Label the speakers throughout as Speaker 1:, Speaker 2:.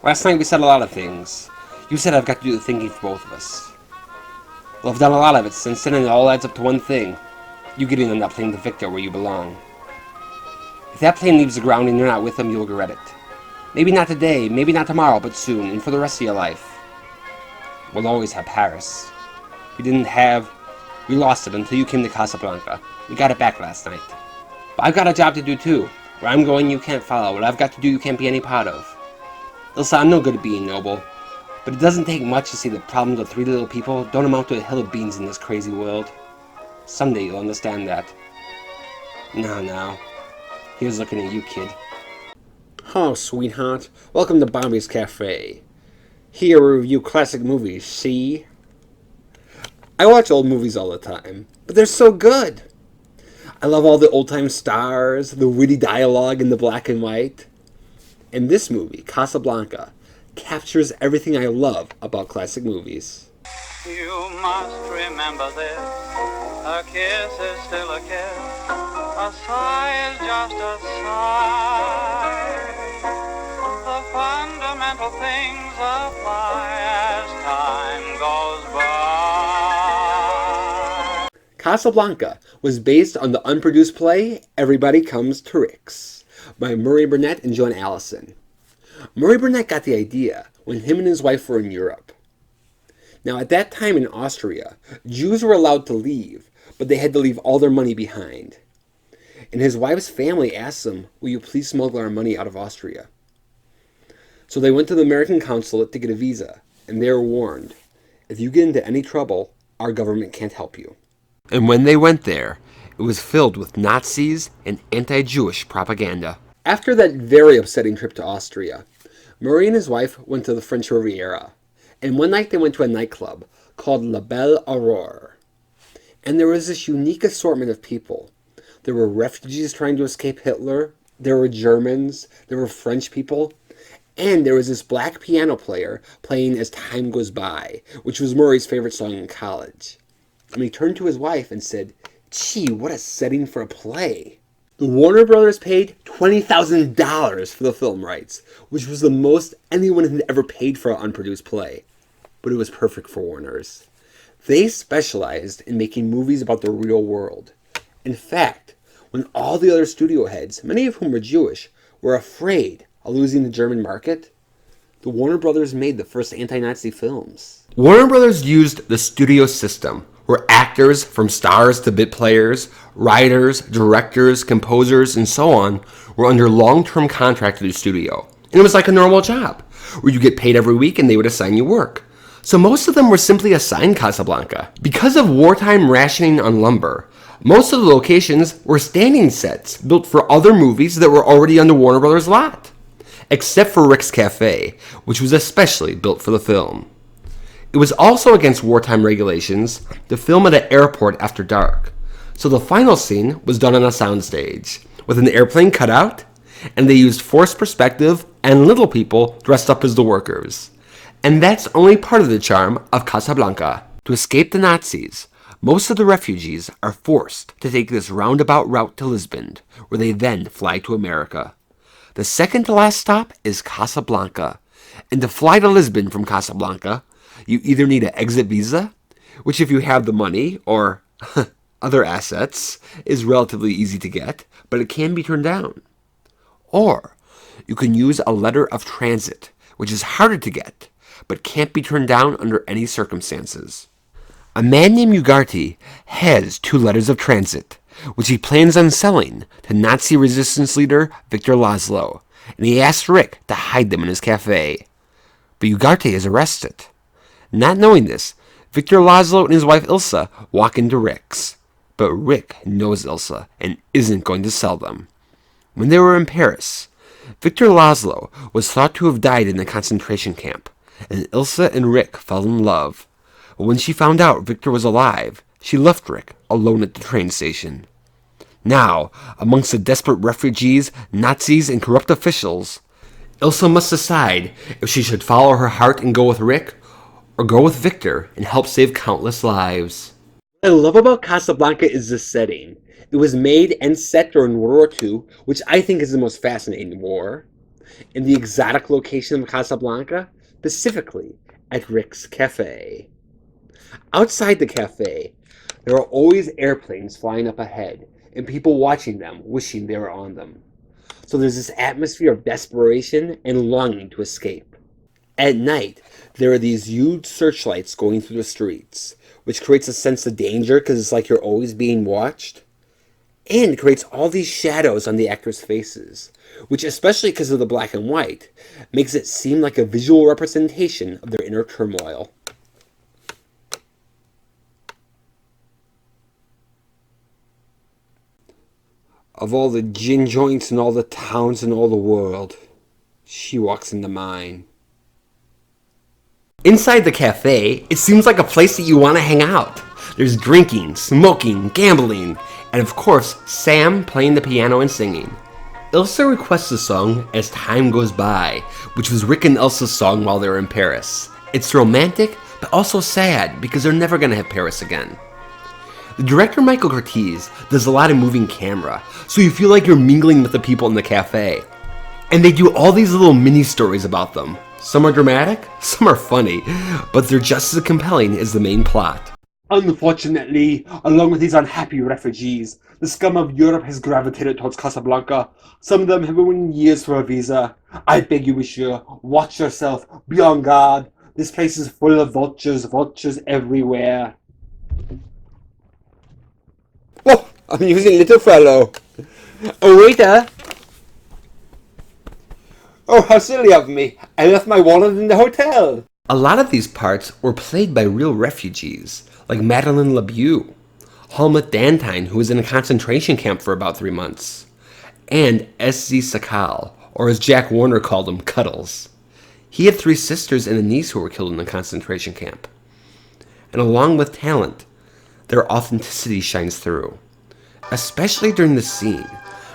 Speaker 1: Last night we said a lot of things. You said I've got to do the thinking for both of us. Well, I've done a lot of it since then, and it all adds up to one thing. You getting on that plane to Victor where you belong. If that plane leaves the ground and you're not with him, you'll regret it. Maybe not today, maybe not tomorrow, but soon, and for the rest of your life. We'll always have Paris. We lost it until you came to Casablanca. We got it back last night. But I've got a job to do too. Where I'm going, you can't follow. What I've got to do, you can't be any part of. Ilsa, I'm no good at being noble. But it doesn't take much to see the problems of three little people don't amount to a hill of beans in this crazy world. Someday you'll understand that. Now. Here's looking at you, kid. Oh, sweetheart. Welcome to Bobby's Cafe. Here we review classic movies, see? I watch old movies all the time, but they're so good. I love all the old-time stars, the witty dialogue in the black and white. And this movie, Casablanca, captures everything I love about classic movies.
Speaker 2: You must remember this, a kiss is still a kiss, a sigh is just a sigh. The fundamental things apply as time goes by.
Speaker 1: Casablanca was based on the unproduced play Everybody Comes to Rick's by Murray Burnett and Joan Allison. Murray Burnett got the idea when him and his wife were in Europe. Now, at that time in Austria, Jews were allowed to leave, but they had to leave all their money behind. And his wife's family asked him, "Will you please smuggle our money out of Austria?" So they went to the American consulate to get a visa, and they were warned, if you get into any trouble, our government can't help you. And when they went there, it was filled with Nazis and anti-Jewish propaganda. After that very upsetting trip to Austria, Murray and his wife went to the French Riviera, and one night they went to a nightclub called La Belle Aurore. And there was this unique assortment of people. There were refugees trying to escape Hitler, there were Germans, there were French people, and there was this black piano player playing As Time Goes By, which was Murray's favorite song in college. And he turned to his wife and said, "Gee, what a setting for a play." The Warner Brothers paid $20,000 for the film rights, which was the most anyone had ever paid for an unproduced play. But it was perfect for Warner's. They specialized in making movies about the real world. In fact, when all the other studio heads, many of whom were Jewish, were afraid of losing the German market, the Warner Brothers made the first anti-Nazi films. Warner Brothers used the studio system, where actors, from stars to bit players, writers, directors, composers, and so on, were under long-term contract to the studio. And it was like a normal job, where you get paid every week and they would assign you work. So most of them were simply assigned Casablanca. Because of wartime rationing on lumber, most of the locations were standing sets built for other movies that were already on the Warner Brothers lot. Except for Rick's Cafe, which was especially built for the film. It was also against wartime regulations to film at an airport after dark, so the final scene was done on a soundstage, with an airplane cut out, and they used forced perspective and little people dressed up as the workers. And that's only part of the charm of Casablanca. To escape the Nazis, most of the refugees are forced to take this roundabout route to Lisbon, where they then fly to America. The second to last stop is Casablanca, and to fly to Lisbon from Casablanca, you either need an exit visa, which if you have the money or other assets is relatively easy to get, but it can be turned down. Or you can use a letter of transit, which is harder to get, but can't be turned down under any circumstances. A man named Ugarte has 2 letters of transit, which he plans on selling to Nazi resistance leader Victor Laszlo, and he asks Rick to hide them in his cafe. But Ugarte is arrested. Not knowing this, Victor Laszlo and his wife Ilsa walk into Rick's. But Rick knows Ilsa and isn't going to sell them. When they were in Paris, Victor Laszlo was thought to have died in the concentration camp, and Ilsa and Rick fell in love. But when she found out Victor was alive, she left Rick alone at the train station. Now, amongst the desperate refugees, Nazis, and corrupt officials, Ilsa must decide if she should follow her heart and go with Rick, or go with Victor and help save countless lives. What I love about Casablanca is the setting. It was made and set during World War II, which I think is the most fascinating war. in the exotic location of Casablanca, specifically at Rick's Cafe. Outside the cafe, there are always airplanes flying up ahead and people watching them, wishing they were on them. So there's this atmosphere of desperation and longing to escape. At night, there are these huge searchlights going through the streets, which creates a sense of danger because it's like you're always being watched. And it creates all these shadows on the actors' faces, which, especially because of the black and white, makes it seem like a visual representation of their inner turmoil. Of all the gin joints in all the towns in all the world, she walks into mine. Inside the cafe, it seems like a place that you want to hang out. There's drinking, smoking, gambling, and of course, Sam playing the piano and singing. Ilsa requests a song As Time Goes By, which was Rick and Ilsa's song while they were in Paris. It's romantic, but also sad because they're never going to have Paris again. The director Michael Curtiz does a lot of moving camera, so you feel like you're mingling with the people in the cafe. And they do all these little mini stories about them. Some are dramatic, some are funny, but they're just as compelling as the main plot. Unfortunately, along with these unhappy refugees, the scum of Europe has gravitated towards Casablanca. Some of them have been waiting years for a visa. I beg you, monsieur, watch yourself, be on guard. This place is full of vultures everywhere. Oh, I'm using little fellow. Oh, waiter. Oh, how silly of me. I left my wallet in the hotel. A lot of these parts were played by real refugees, like Madeleine LeBeau, Helmut Dantine, who was in a concentration camp for about 3 months, and S.Z. Sakal, or as Jack Warner called him, Cuddles. He had 3 sisters and a niece who were killed in the concentration camp. And along with talent, their authenticity shines through, especially during the scene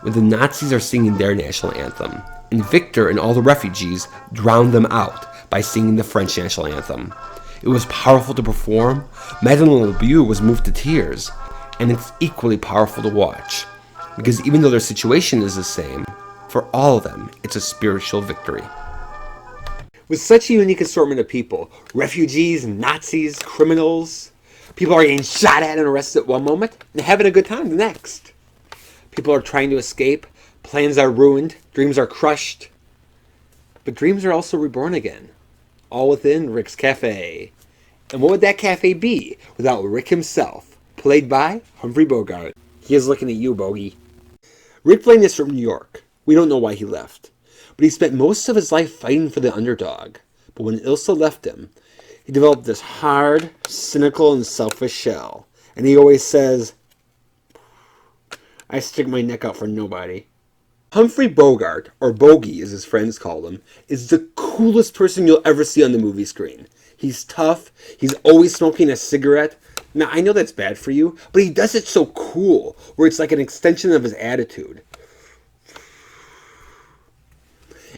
Speaker 1: when the Nazis are singing their national anthem, and Victor and all the refugees drown them out by singing the French national anthem. It was powerful to perform, Madeleine LeBeau was moved to tears, and it's equally powerful to watch, because even though their situation is the same, for all of them, it's a spiritual victory. With such a unique assortment of people, refugees, Nazis, criminals, people are getting shot at and arrested at one moment and having a good time the next. People are trying to escape, plans are ruined, dreams are crushed, but dreams are also reborn again, all within Rick's Cafe. And what would that cafe be without Rick himself, played by Humphrey Bogart? He is looking at you, Bogey. Rick Blaine is from New York. We don't know why he left, but he spent most of his life fighting for the underdog. But when Ilsa left him, he developed this hard, cynical, and selfish shell. And he always says, I stick my neck out for nobody. Humphrey Bogart, or Bogey as his friends call him, is the coolest person you'll ever see on the movie screen. He's tough, he's always smoking a cigarette. Now, I know that's bad for you, but he does it so cool, where it's like an extension of his attitude.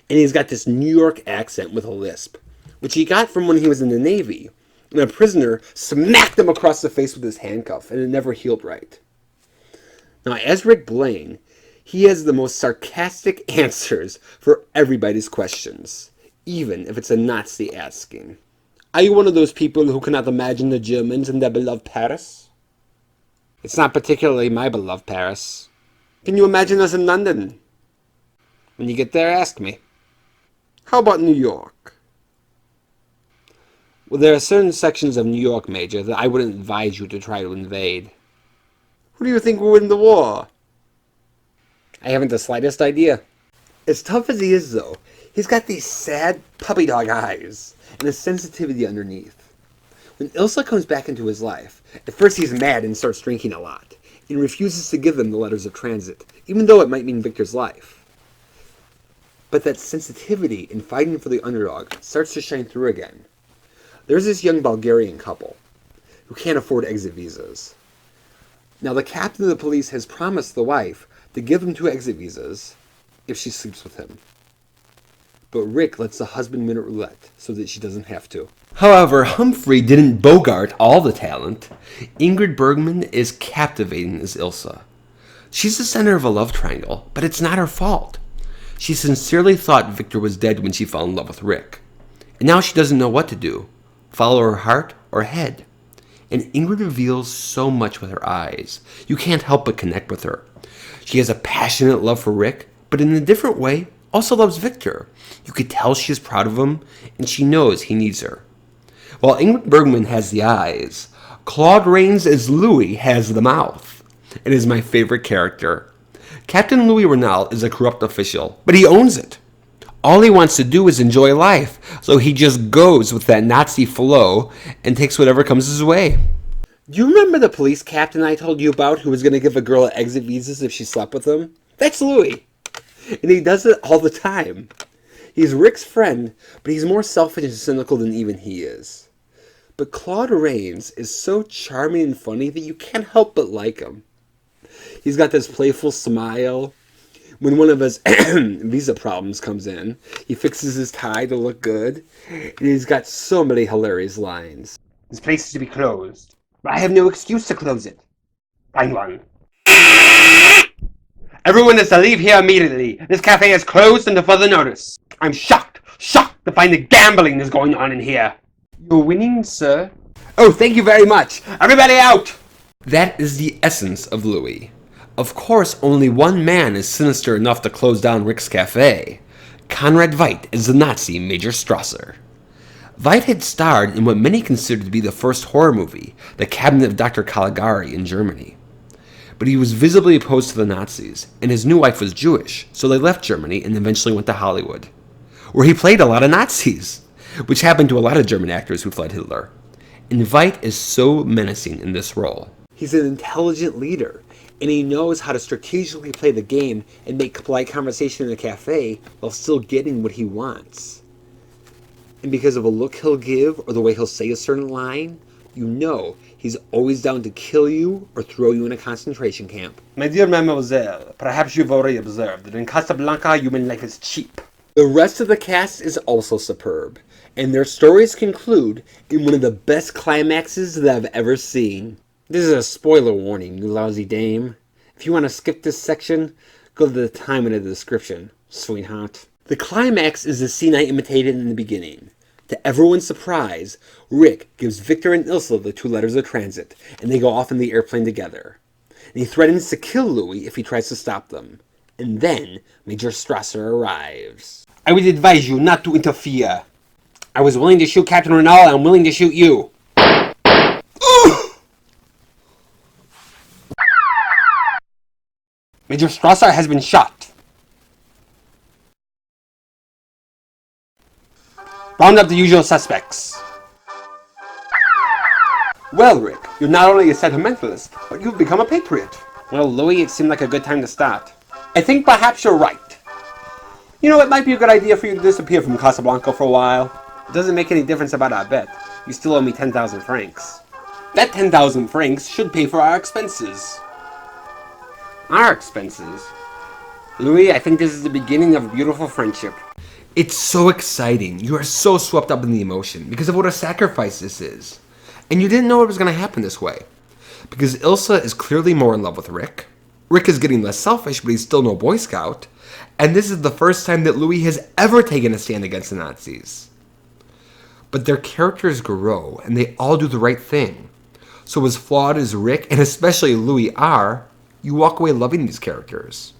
Speaker 1: And he's got this New York accent with a lisp, which he got from when he was in the Navy, and a prisoner smacked him across the face with his handcuff, and it never healed right. Now, as Rick Blaine, he has the most sarcastic answers for everybody's questions, even if it's a Nazi asking. Are you one of those people who cannot imagine the Germans in their beloved Paris? It's not particularly my beloved Paris. Can you imagine us in London? When you get there, ask me. How about New York? Well, there are certain sections of New York, Major, that I wouldn't advise you to try to invade. Who do you think will win the war? I haven't the slightest idea. As tough as he is, though, he's got these sad puppy dog eyes and a sensitivity underneath. When Ilsa comes back into his life, at first he's mad and starts drinking a lot, and refuses to give them the letters of transit, even though it might mean Victor's life. But that sensitivity in fighting for the underdog starts to shine through again. There's this young Bulgarian couple who can't afford exit visas. Now, the captain of the police has promised the wife to give him 2 exit visas if she sleeps with him. But Rick lets the husband win at roulette so that she doesn't have to. However, Humphrey didn't Bogart all the talent. Ingrid Bergman is captivating as Ilsa. She's the center of a love triangle, but it's not her fault. She sincerely thought Victor was dead when she fell in love with Rick. And now she doesn't know what to do. Follow her heart or head. And Ingrid reveals so much with her eyes. You can't help but connect with her. She has a passionate love for Rick, but in a different way, also loves Victor. You could tell she is proud of him, and she knows he needs her. While Ingrid Bergman has the eyes, Claude Rains as Louis has the mouth. It is my favorite character. Captain Louis Renault is a corrupt official, but he owns it. All he wants to do is enjoy life, so he just goes with that Nazi flow and takes whatever comes his way. Do you remember the police captain I told you about who was going to give a girl exit visas if she slept with him? That's Louis. And he does it all the time. He's Rick's friend, but he's more selfish and cynical than even he is. But Claude Rains is so charming and funny that you can't help but like him. He's got this playful smile. When one of his visa problems comes in, he fixes his tie to look good. And he's got so many hilarious lines. This place is to be closed, but I have no excuse to close it. Find one. Everyone is to leave here immediately. This cafe is closed until further notice. I'm shocked to find that gambling is going on in here. You're winning, sir. Oh, thank you very much. Everybody out! That is the essence of Louis. Of course, only one man is sinister enough to close down Rick's cafe. Conrad Veidt is the Nazi Major Strasser. Veidt had starred in what many considered to be the first horror movie, The Cabinet of Dr. Caligari in Germany. But he was visibly opposed to the Nazis, and his new wife was Jewish, so they left Germany and eventually went to Hollywood, where he played a lot of Nazis, which happened to a lot of German actors who fled Hitler. And Veidt is so menacing in this role. He's an intelligent leader, and he knows how to strategically play the game and make polite conversation in a cafe while still getting what he wants. And because of a look he'll give or the way he'll say a certain line, you know he's always down to kill you or throw you in a concentration camp. My dear mademoiselle, perhaps you've already observed that in Casablanca human life is cheap. The rest of the cast is also superb, and their stories conclude in one of the best climaxes that I've ever seen. This is a spoiler warning, you lousy dame. If you want to skip this section, go to the time in the description, sweetheart. The climax is the scene I imitated in the beginning. To everyone's surprise, Rick gives Victor and Ilsa the 2 letters of transit, and they go off in the airplane together. And he threatens to kill Louis if he tries to stop them. And then Major Strasser arrives. I would advise you not to interfere. I was willing to shoot Captain Renault, and I'm willing to shoot you. Major Strasser has been shot. Round up the usual suspects. Well, Rick, you're not only a sentimentalist, but you've become a patriot. Well, Louis, it seemed like a good time to start. I think perhaps you're right. You know, it might be a good idea for you to disappear from Casablanca for a while. It doesn't make any difference about our bet. You still owe me 10,000 francs. That 10,000 francs should pay for our expenses. Our expenses? Louis, I think this is the beginning of a beautiful friendship. It's so exciting. You are so swept up in the emotion because of what a sacrifice this is. And you didn't know it was going to happen this way. Because Ilsa is clearly more in love with Rick. Rick is getting less selfish, but he's still no Boy Scout. And this is the first time that Louis has ever taken a stand against the Nazis. But their characters grow, and they all do the right thing. So as flawed as Rick, and especially Louis, are, you walk away loving these characters.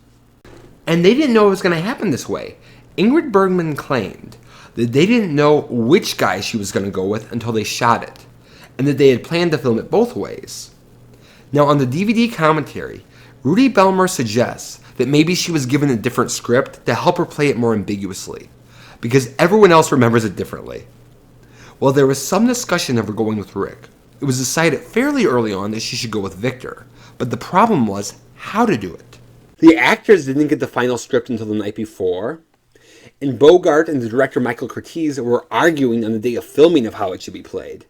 Speaker 1: And they didn't know it was going to happen this way. Ingrid Bergman claimed that they didn't know which guy she was going to go with until they shot it, and that they had planned to film it both ways. Now on the DVD commentary, Rudy Belmer suggests that maybe she was given a different script to help her play it more ambiguously, because everyone else remembers it differently. While there was some discussion of her going with Rick, it was decided fairly early on that she should go with Victor, but the problem was how to do it. The actors didn't get the final script until the night before, and Bogart and the director Michael Curtiz were arguing on the day of filming of how it should be played.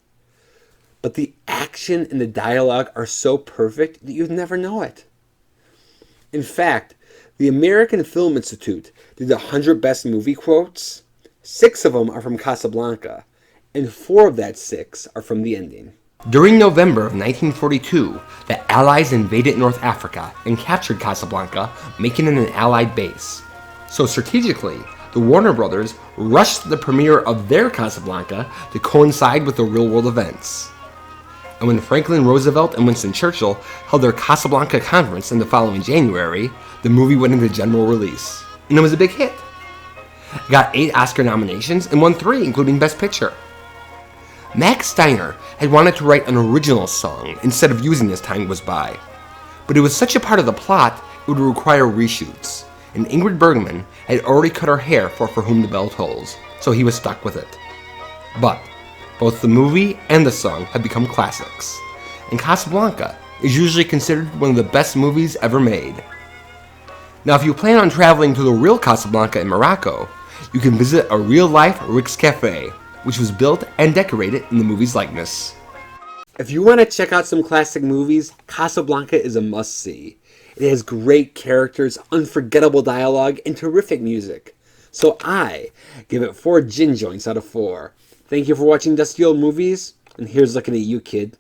Speaker 1: But the action and the dialogue are so perfect that you'd never know it. In fact, the American Film Institute did the 100 best movie quotes. 6 of them are from Casablanca, and 4 of that 6 are from the ending. During November of 1942, the Allies invaded North Africa and captured Casablanca, making it an Allied base. So strategically, the Warner Brothers rushed the premiere of their Casablanca to coincide with the real-world events. And when Franklin Roosevelt and Winston Churchill held their Casablanca conference in the following January, the movie went into general release. And it was a big hit. It got 8 Oscar nominations and won 3, including Best Picture. Max Steiner had wanted to write an original song instead of using As Time Goes By. But it was such a part of the plot, it would require reshoots. And Ingrid Bergman had already cut her hair for Whom the Bell Tolls, so he was stuck with it. But both the movie and the song have become classics, and Casablanca is usually considered one of the best movies ever made. Now, if you plan on traveling to the real Casablanca in Morocco, you can visit a real-life Rick's Cafe, which was built and decorated in the movie's likeness. If you want to check out some classic movies, Casablanca is a must-see. It has great characters, unforgettable dialogue, and terrific music. So I give it 4 gin joints out of 4. Thank you for watching Dusty Old Movies, and here's looking at you, kid.